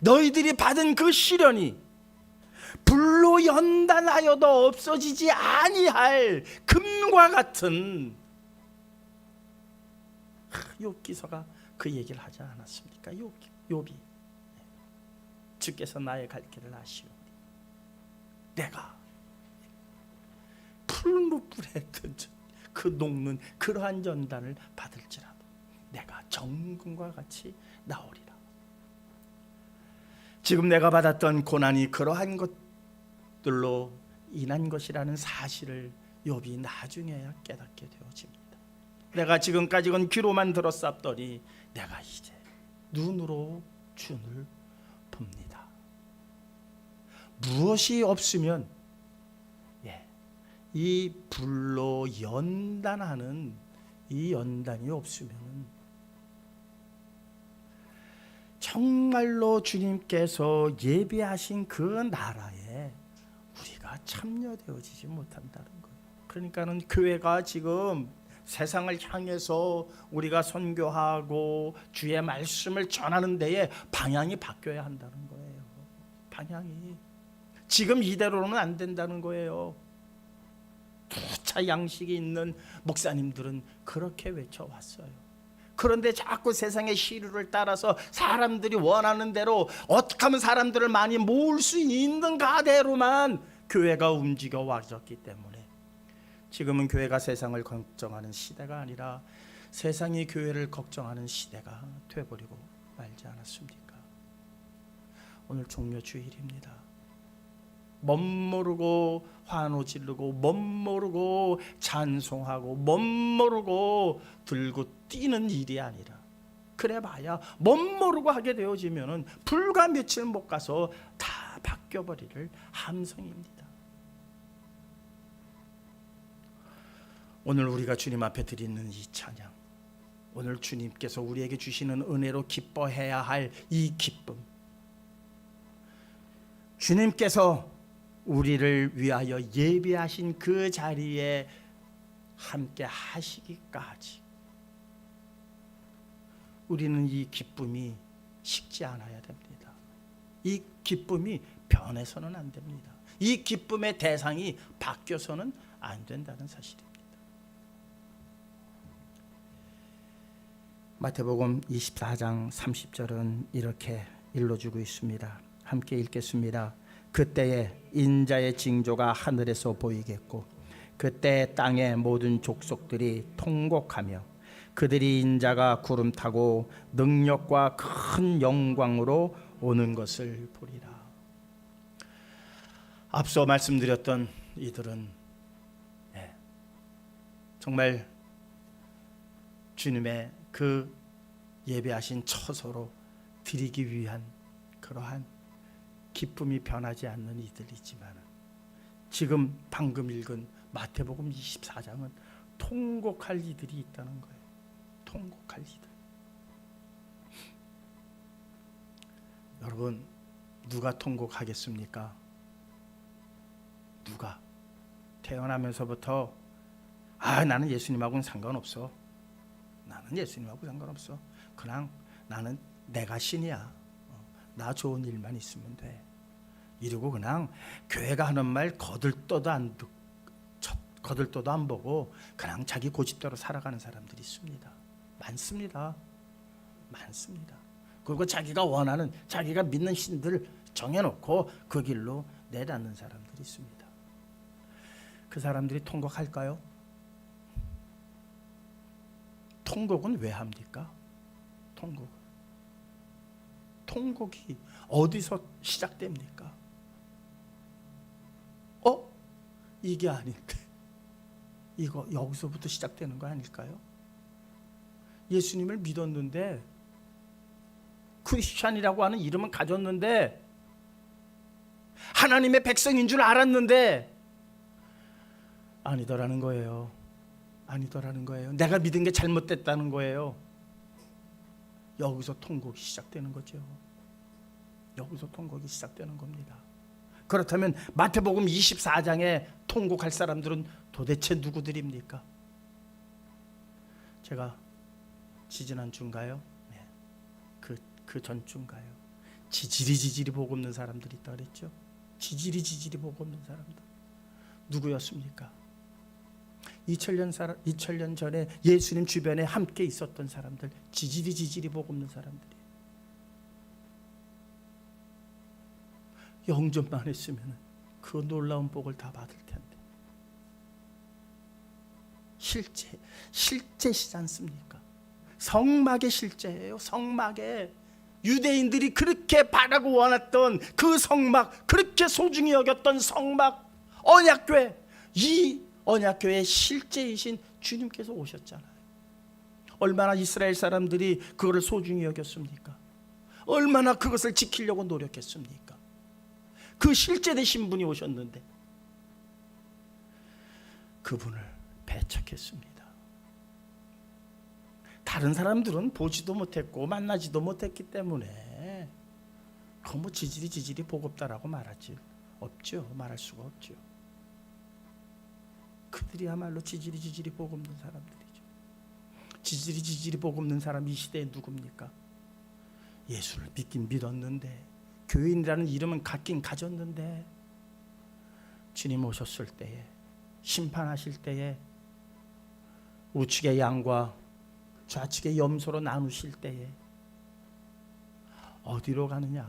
너희들이 받은 그 시련이 불로 연단하여도 없어지지 아니할 금과 같은, 욥기서가 그 얘기를 하지 않았습니까? 욥이 주께서 나의 갈 길을 아시오니 내가 풀무불에 그 녹는 그러한 연단을 받을지라도 내가 정금과 같이 나오리라. 지금 내가 받았던 고난이 그러한 것들로 인한 것이라는 사실을 욥이 나중에야 깨닫게 되어집니다. 내가 지금까지는 귀로만 들었었더니 내가 이제 눈으로 주를 봅니다. 무엇이 없으면 이 불로 연단하는 이 연단이 없으면 정말로 주님께서 예비하신 그 나라에 우리가 참여되어지지 못한다는 거예요. 그러니까는 교회가 지금 세상을 향해서 우리가 선교하고 주의 말씀을 전하는 데에 방향이 바뀌어야 한다는 거예요. 방향이 지금 이대로는 안 된다는 거예요. 투차 양식이 있는 목사님들은 그렇게 외쳐왔어요. 그런데 자꾸 세상의 시류를 따라서 사람들이 원하는 대로 어떻게 하면 사람들을 많이 모을 수 있는가대로만 교회가 움직여 와졌기 때문에 지금은 교회가 세상을 걱정하는 시대가 아니라 세상이 교회를 걱정하는 시대가 돼버리고 말지 않았습니까? 오늘 종료주일입니다. 멋모르고 환호 지르고 멋모르고 찬송하고 멋모르고 들고 뛰는 일이 아니라, 그래봐야 멋모르고 하게 되어지면 불과 며칠 못 가서 다 바뀌어버릴 함성입니다. 오늘 우리가 주님 앞에 드리는 이 찬양, 오늘 주님께서 우리에게 주시는 은혜로 기뻐해야 할 이 기쁨, 주님께서 우리를 위하여 예비하신 그 자리에 함께 하시기까지 우리는 이 기쁨이 식지 않아야 됩니다. 이 기쁨이 변해서는 안 됩니다. 이 기쁨의 대상이 바뀌어서는 안 된다는 사실입니다. 마태복음 24장 30절은 이렇게 일러주고 있습니다. 함께 읽겠습니다. 그때에 인자의 징조가 하늘에서 보이겠고 그때 땅의 모든 족속들이 통곡하며 그들이 인자가 구름 타고 능력과 큰 영광으로 오는 것을 보리라. 앞서 말씀드렸던 이들은 정말 주님의 그 예배하신 처소로 드리기 위한 그러한 기쁨이 변하지 않는 이들이지만 지금 방금 읽은 마태복음 24장은 통곡할 이들이 있다는 거예요. 통곡할 이들. 여러분, 누가 통곡하겠습니까? 누가? 태어나면서부터 나는 예수님하고는 상관없어. 나는 예수님하고 상관없어. 그냥 나는 내가 신이야. 나 좋은 일만 있으면 돼. 이러고 그냥 교회가 하는 말 거들떠도 안 보고 그냥 자기 고집대로 살아가는 사람들이 있습니다. 많습니다. 그리고 자기가 원하는, 자기가 믿는 신들을 정해놓고 그 길로 내닫는 사람들이 있습니다. 그 사람들이 통곡할까요? 통곡은 왜 합니까? 통곡이 어디서 시작됩니까? 이게 아닌데 이거 여기서부터 시작되는 거 아닐까요? 예수님을 믿었는데 크리스찬이라고 하는 이름은 가졌는데 하나님의 백성인 줄 알았는데 아니더라는 거예요. 내가 믿은 게 잘못됐다는 거예요. 여기서 통곡이 시작되는 거죠. 여기서 통곡이 시작되는 겁니다. 그렇다면 마태복음 24장에 통곡할 사람들은 도대체 누구들입니까? 제가 지지난 주인가요? 네. 그 전주인가요? 지지리 복 없는 사람들이 있다 그랬죠. 지지리 복 없는 사람들 누구였습니까? 2000년 전에 예수님 주변에 함께 있었던 사람들, 지지리 복 없는 사람들이. 영접만 했으면 그 놀라운 복을 다 받을 텐데. 실제시지 않습니까? 성막의 실제예요. 성막에 유대인들이 그렇게 바라고 원했던 그 성막, 그렇게 소중히 여겼던 성막, 언약궤, 이 언약궤의 실제이신 주님께서 오셨잖아요. 얼마나 이스라엘 사람들이 그것을 소중히 여겼습니까? 얼마나 그것을 지키려고 노력했습니까? 그 실제 되신 분이 오셨는데 그분을 배척했습니다. 다른 사람들은 보지도 못했고 만나지도 못했기 때문에 그거 뭐 지지리 복 없다라고 말하지 없죠. 말할 수가 없죠. 그들이야말로 지지리 복 없는 사람들이죠. 지지리 복 없는 사람 이 시대에 누굽니까? 예수를 믿긴 믿었는데, 교인이라는 이름은 갖긴 가졌는데, 주님 오셨을 때에, 심판하실 때에, 우측의 양과 좌측의 염소로 나누실 때에 어디로 가느냐?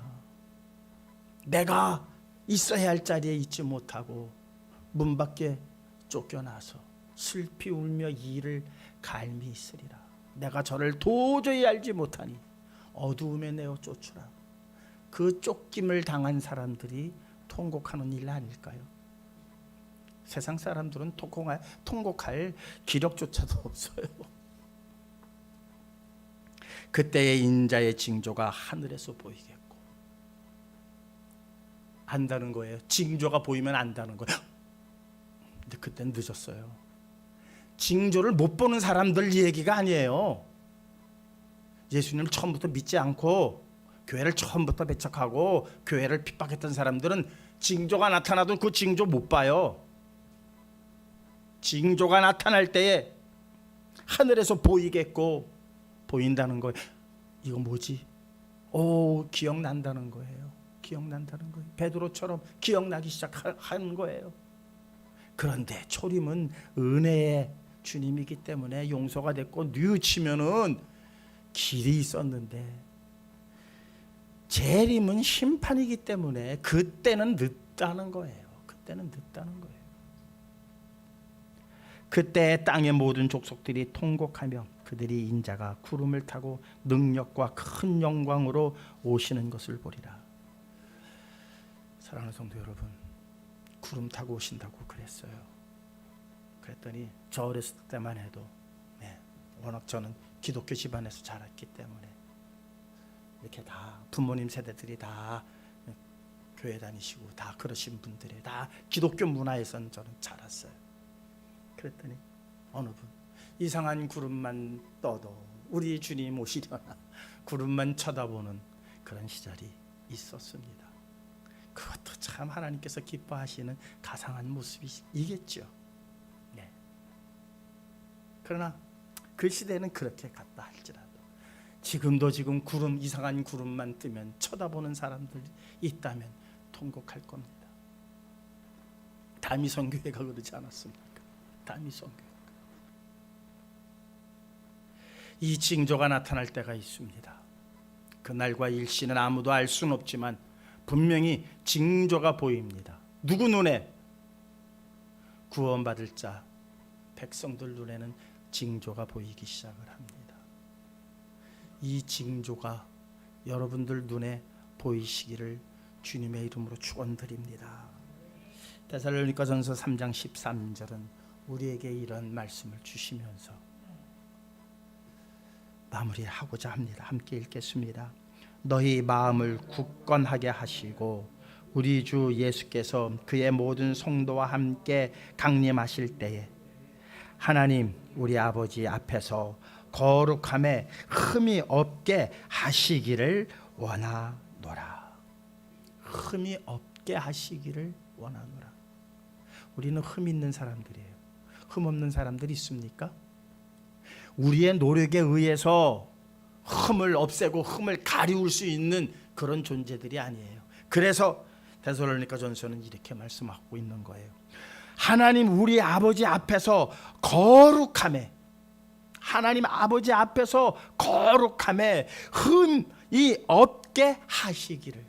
내가 있어야 할 자리에 있지 못하고 문 밖에 쫓겨나서 슬피 울며 이를 갈미 있으리라. 내가 저를 도저히 알지 못하니 어두움에 내어 쫓으라. 그 쫓김을 당한 사람들이 통곡하는 일 아닐까요? 세상 사람들은 통곡할 기력조차도 없어요. 그때의 인자의 징조가 하늘에서 보이겠고, 안다는 거예요. 징조가 보이면 안다는 거예요. 근데 그땐 늦었어요. 징조를 못 보는 사람들 얘기가 아니에요. 예수님을 처음부터 믿지 않고 교회를 처음부터 배척하고 교회를 핍박했던 사람들은 징조가 나타나도 그 징조 못 봐요. 징조가 나타날 때에 하늘에서 보이겠고, 보인다는 거예요. 이거 뭐지? 기억난다는 거예요. 기억난다는 거예요. 베드로처럼 기억나기 시작하는 거예요. 그런데 초림은 은혜의 주님이기 때문에 용서가 됐고, 뉘우치면은 길이 있었는데 재림은 심판이기 때문에 그때는 늦다는 거예요. 그때는 늦다는 거예요. 그때 땅의 모든 족속들이 통곡하며 그들이 인자가 구름을 타고 능력과 큰 영광으로 오시는 것을 보리라. 사랑하는 성도 여러분, 구름 타고 오신다고 그랬어요. 그랬더니 저 어렸을 때만 해도 워낙 저는 기독교 집안에서 자랐기 때문에 이렇게 다 부모님 세대들이 다 교회 다니시고 다 그러신 분들이 다 기독교 문화에선 저는 자랐어요. 그랬더니 어느 분 이상한 구름만 떠도 우리 주님 오시려나 구름만 쳐다보는 그런 시절이 있었습니다. 그것도 참 하나님께서 기뻐하시는 가상한 모습이겠죠. 네. 그러나 그 시대는 그렇게 갔다 할지라도 지금도 지금 구름, 이상한 구름만 뜨면 쳐다보는 사람들이 있다면 통곡할 겁니다. 다미성교회가 그러지 않았습니까? 다미성교회. 이 징조가 나타날 때가 있습니다. 그날과 일시는 아무도 알 수는 없지만 분명히 징조가 보입니다. 누구 눈에? 구원받을 자 백성들 눈에는 징조가 보이기 시작을 합니다. 이 징조가 여러분들 눈에 보이시기를 주님의 이름으로 축원드립니다. 데살로니가전서 3장 13절은 우리에게 이런 말씀을 주시면서 마무리하고자 합니다. 함께 읽겠습니다. 너희 마음을 굳건하게 하시고 우리 주 예수께서 그의 모든 성도와 함께 강림하실 때에 하나님 우리 아버지 앞에서 거룩함에 흠이 없게 하시기를 원하노라. 흠이 없게 하시기를 원하노라. 우리는 흠 있는 사람들이에요. 흠 없는 사람들이 있습니까? 우리의 노력에 의해서 흠을 없애고 흠을 가리울 수 있는 그런 존재들이 아니에요. 그래서 데살로니가전서는 이렇게 말씀하고 있는 거예요. 하나님 우리 아버지 앞에서 거룩함에, 하나님 아버지 앞에서 거룩함에 흠이 없게 하시기를.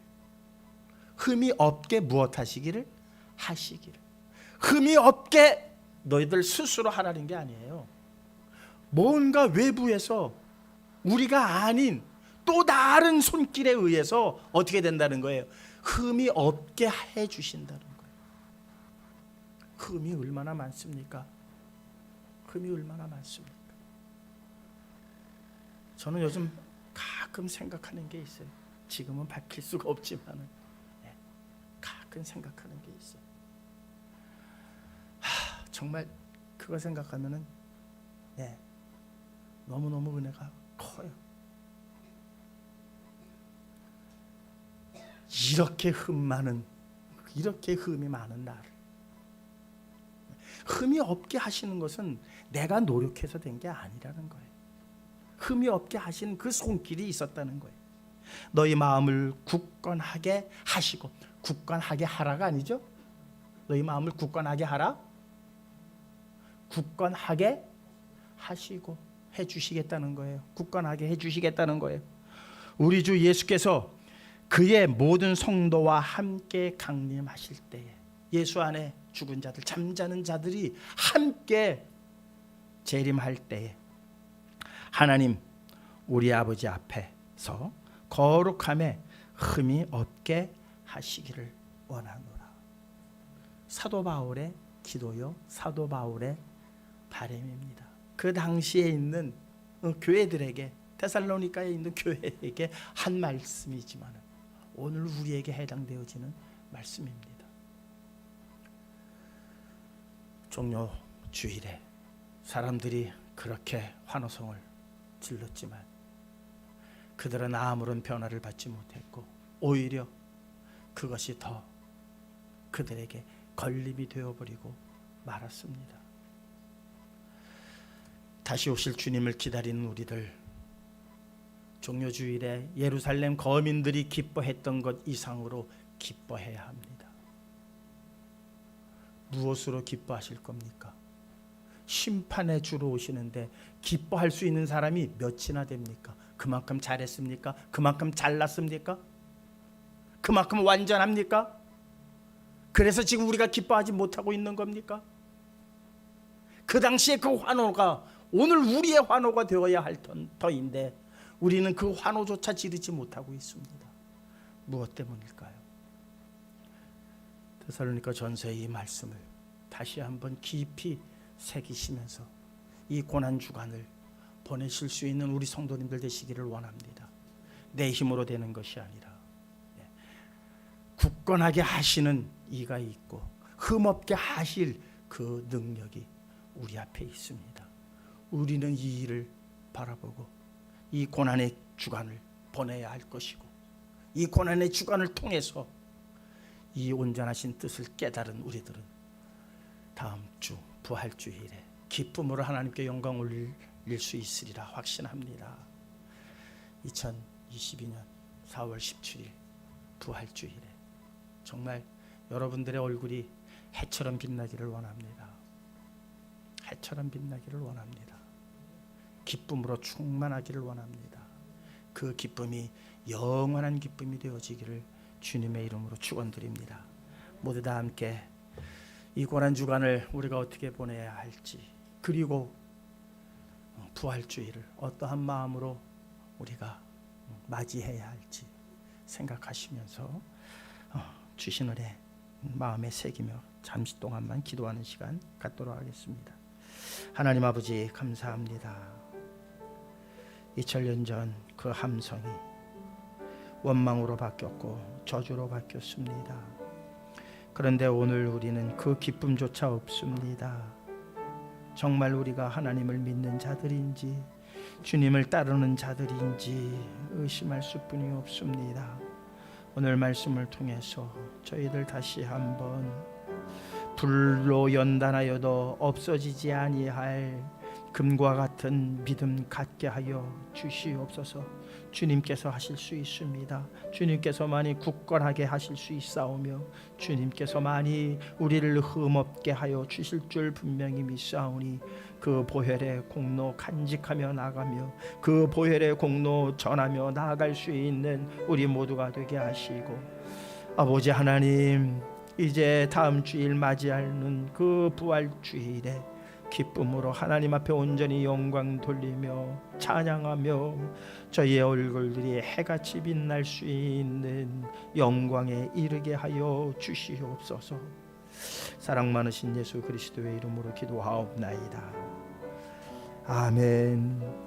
흠이 없게 무엇 하시기를? 하시기를. 흠이 없게 너희들 스스로 하라는 게 아니에요. 뭔가 외부에서 우리가 아닌 또 다른 손길에 의해서 어떻게 된다는 거예요? 흠이 없게 해 주신다는 거예요. 흠이 얼마나 많습니까? 흠이 얼마나 많습니까? 저는 요즘 가끔 생각하는 게 있어요. 지금은 밝힐 수가 없지만 가끔 생각하는 게 있어요. 정말 그거 생각하면은 너무너무 은혜가 커요. 이렇게 이렇게 흠이 많은 나를 흠이 없게 하시는 것은 내가 노력해서 된 게 아니라는 거예요. 흠이 없게 하시는 그 손길이 있었다는 거예요. 너희 마음을 굳건하게 하시고, 굳건하게 하라가 아니죠. 너희 마음을 굳건하게 하라, 굳건하게 하시고 해주시겠다는 거예요. 굳건하게 해주시겠다는 거예요. 우리 주 예수께서 그의 모든 성도와 함께 강림하실 때에, 예수 안에 죽은 자들, 잠자는 자들이 함께 재림할 때에 하나님 우리 아버지 앞에서 거룩함에 흠이 없게 하시기를 원하노라. 사도 바울의 기도요, 사도 바울의 바람입니다. 그 당시에 있는 교회들에게, 데살로니가에 있는 교회에게 한 말씀이지만 오늘 우리에게 해당되어지는 말씀입니다. 종료 주일에 사람들이 그렇게 환호성을 질렀지만 그들은 아무런 변화를 받지 못했고 오히려 그것이 더 그들에게 걸림이 되어버리고 말았습니다. 다시 오실 주님을 기다리는 우리들, 종료 주일에 예루살렘 거민들이 기뻐했던 것 이상으로 기뻐해야 합니다. 무엇으로 기뻐하실 겁니까? 심판의 주로 오시는데 기뻐할 수 있는 사람이 몇이나 됩니까? 그만큼 잘했습니까? 그만큼 잘났습니까? 그만큼 완전합니까? 그래서 지금 우리가 기뻐하지 못하고 있는 겁니까? 그 당시에 그 환호가 오늘 우리의 환호가 되어야 할 터인데 우리는 그 환호조차 지르지 못하고 있습니다. 무엇 때문일까요? 데살로니가 전서의 이 말씀을 다시 한번 깊이 새기시면서 이 고난 주간을 보내실 수 있는 우리 성도님들 되시기를 원합니다. 내 힘으로 되는 것이 아니라 굳건하게 하시는 이가 있고 흠없게 하실 그 능력이 우리 앞에 있습니다. 우리는 이 일을 바라보고 이 고난의 주간을 보내야 할 것이고 이 고난의 주간을 통해서 이 온전하신 뜻을 깨달은 우리들은 다음 주 부활주일에 기쁨으로 하나님께 영광 올릴 수 있으리라 확신합니다. 2022년 4월 17일 부활주일에 정말 여러분들의 얼굴이 해처럼 빛나기를 원합니다. 해처럼 빛나기를 원합니다. 기쁨으로 충만하기를 원합니다. 그 기쁨이 영원한 기쁨이 되어지기를 주님의 이름으로 축원드립니다. 모두 다 함께 이 고난 주간을 우리가 어떻게 보내야 할지 그리고 부활주일을 어떠한 마음으로 우리가 맞이해야 할지 생각하시면서 주신 은혜 마음에 새기며 잠시 동안만 기도하는 시간 갖도록 하겠습니다. 하나님 아버지 감사합니다. 2000년 전 그 함성이 원망으로 바뀌었고 저주로 바뀌었습니다. 그런데 오늘 우리는 그 기쁨조차 없습니다. 정말 우리가 하나님을 믿는 자들인지 주님을 따르는 자들인지 의심할 수뿐이 없습니다. 오늘 말씀을 통해서 저희들 다시 한번 불로 연단하여도 없어지지 아니할 금과 같은 믿음 갖게 하여 주시옵소서. 주님께서 하실 수 있습니다. 주님께서만이 굳건하게 하실 수 있사오며 주님께서만이 우리를 흠없게 하여 주실 줄 분명히 믿사오니 그 보혈의 공로 간직하며 나가며 그 보혈의 공로 전하며 나아갈 수 있는 우리 모두가 되게 하시고 아버지 하나님 이제 다음 주일 맞이하는 그 부활주일에 기쁨으로 하나님 앞에 온전히 영광 돌리며 찬양하며 저희의 얼굴들이 해같이 빛날 수 있는 영광에 이르게 하여 주시옵소서. 사랑 많으신 예수 그리스도의 이름으로 기도하옵나이다. 아멘.